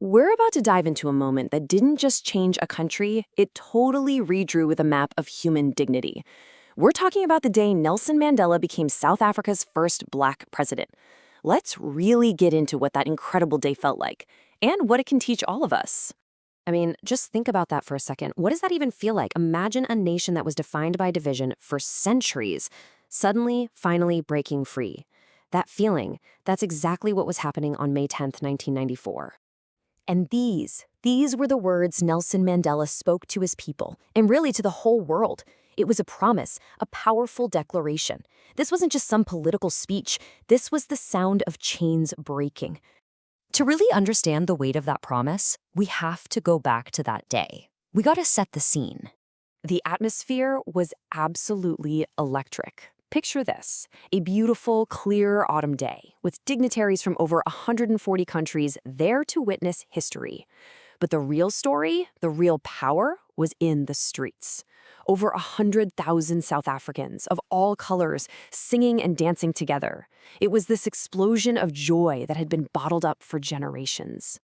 We're about to dive into a moment that didn't just change a country, it totally redrew with a map of human dignity. We're talking about the day Nelson Mandela became South Africa's first black president. Let's really get into what that incredible day felt like and what it can teach all of us. I mean, just think about that for a second. What does that even feel like? Imagine a nation that was defined by division for centuries, suddenly, finally breaking free. That feeling, that's exactly what was happening on May 10th, 1994. And these were the words Nelson Mandela spoke to his people, and really to the whole world. It was a promise, a powerful declaration. This wasn't just some political speech. This was the sound of chains breaking. To really understand the weight of that promise, we have to go back to that day. We gotta set the scene. The atmosphere was absolutely electric. Picture this, a beautiful, clear autumn day with dignitaries from over 140 countries there to witness history. But the real story, the real power, was in the streets. Over 100,000 South Africans of all colors singing and dancing together. It was this explosion of joy that had been bottled up for generations.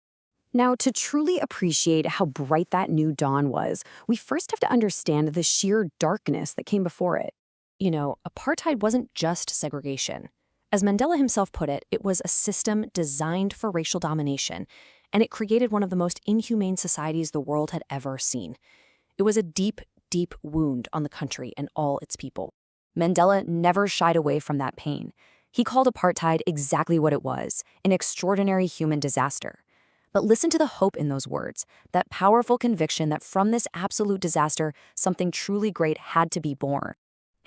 Now, to truly appreciate how bright that new dawn was, we first have to understand the sheer darkness that came before it. You know, apartheid wasn't just segregation. As Mandela himself put it, it was a system designed for racial domination, and it created one of the most inhumane societies the world had ever seen. It was a deep, deep wound on the country and all its people. Mandela never shied away from that pain. He called apartheid exactly what it was, an extraordinary human disaster. But listen to the hope in those words, that powerful conviction that from this absolute disaster, something truly great had to be born.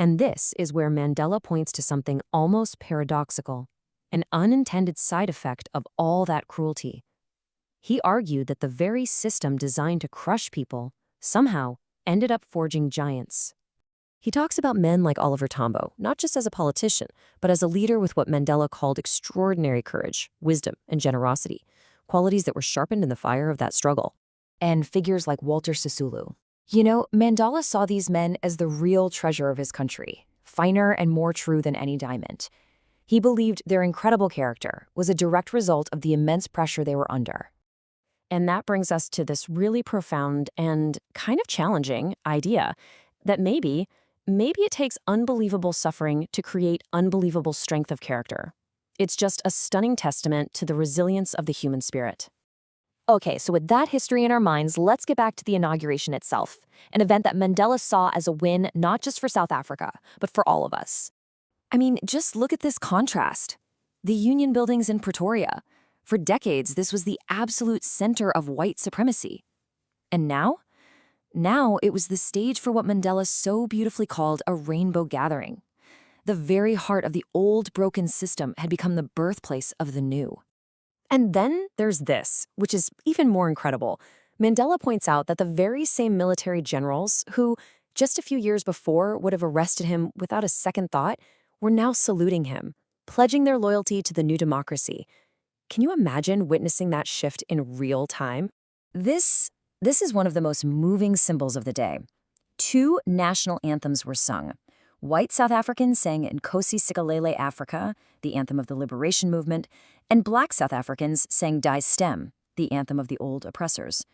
And this is where Mandela points to something almost paradoxical, an unintended side effect of all that cruelty. He argued that the very system designed to crush people somehow ended up forging giants. He talks about men like Oliver Tambo, not just as a politician, but as a leader with what Mandela called extraordinary courage, wisdom, and generosity, qualities that were sharpened in the fire of that struggle. And figures like Walter Sisulu. You know, Mandela saw these men as the real treasure of his country, finer and more true than any diamond. He believed their incredible character was a direct result of the immense pressure they were under. And that brings us to this really profound and kind of challenging idea that maybe it takes unbelievable suffering to create unbelievable strength of character. It's just a stunning testament to the resilience of the human spirit. Okay, so with that history in our minds, let's get back to the inauguration itself, an event that Mandela saw as a win not just for South Africa, but for all of us. I mean, just look at this contrast. The Union buildings in Pretoria. For decades, this was the absolute center of white supremacy. And now? Now it was the stage for what Mandela so beautifully called a rainbow gathering. The very heart of the old, broken system had become the birthplace of the new. And then there's this, which is even more incredible. Mandela points out that the very same military generals who, just a few years before, would have arrested him without a second thought, were now saluting him, pledging their loyalty to the new democracy. Can you imagine witnessing that shift in real time? This is one of the most moving symbols of the day. Two national anthems were sung. White South Africans sang Nkosi Sikelel' Afrika, the anthem of the liberation movement, and black South Africans sang Die Stem, the anthem of the old oppressors.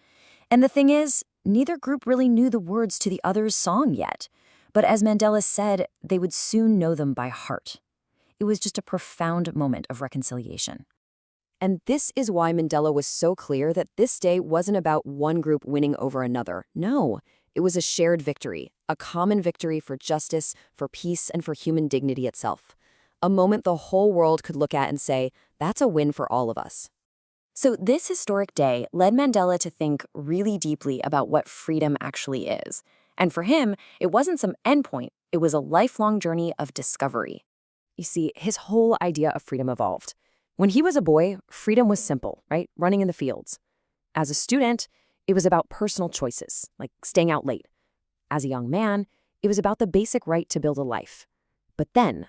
And the thing is, neither group really knew the words to the other's song yet. But as Mandela said, they would soon know them by heart. It was just a profound moment of reconciliation. And this is why Mandela was so clear that this day wasn't about one group winning over another. No, it was a shared victory, a common victory for justice, for peace, and for human dignity itself. A moment the whole world could look at and say, that's a win for all of us. So this historic day led Mandela to think really deeply about what freedom actually is. And for him, it wasn't some endpoint, it was a lifelong journey of discovery. You see, his whole idea of freedom evolved. When he was a boy, freedom was simple, right? Running in the fields. As a student, it was about personal choices, like staying out late. As a young man, it was about the basic right to build a life. But then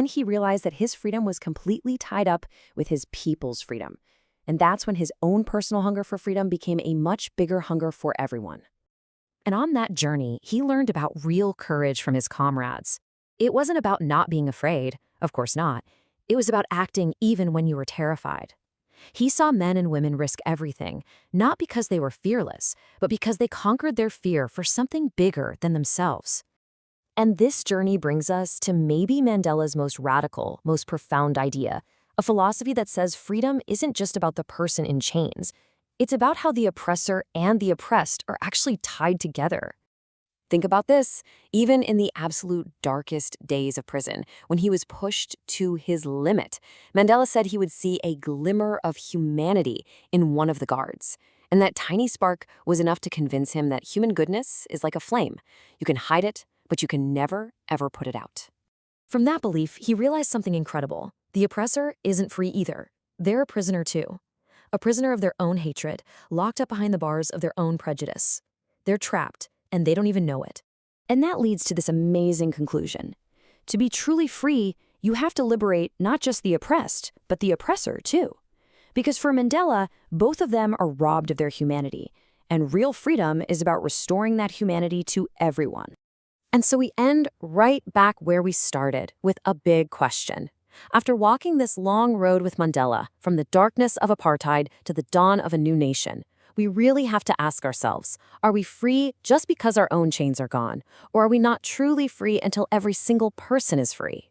he realized that his freedom was completely tied up with his people's freedom. And that's when his own personal hunger for freedom became a much bigger hunger for everyone. And on that journey, he learned about real courage from his comrades. It wasn't about not being afraid, of course not. It was about acting even when you were terrified. He saw men and women risk everything, not because they were fearless, but because they conquered their fear for something bigger than themselves. And this journey brings us to maybe Mandela's most radical, most profound idea, a philosophy that says freedom isn't just about the person in chains. It's about how the oppressor and the oppressed are actually tied together. Think about this. Even in the absolute darkest days of prison, when he was pushed to his limit, Mandela said he would see a glimmer of humanity in one of the guards. And that tiny spark was enough to convince him that human goodness is like a flame. You can hide it, but you can never, ever put it out. From that belief, he realized something incredible. The oppressor isn't free either. They're a prisoner too. A prisoner of their own hatred, locked up behind the bars of their own prejudice. They're trapped, and they don't even know it. And that leads to this amazing conclusion. To be truly free, you have to liberate not just the oppressed, but the oppressor too. Because for Mandela, both of them are robbed of their humanity, and real freedom is about restoring that humanity to everyone. And so we end right back where we started, with a big question. After walking this long road with Mandela, from the darkness of apartheid to the dawn of a new nation, we really have to ask ourselves, are we free just because our own chains are gone? Or are we not truly free until every single person is free?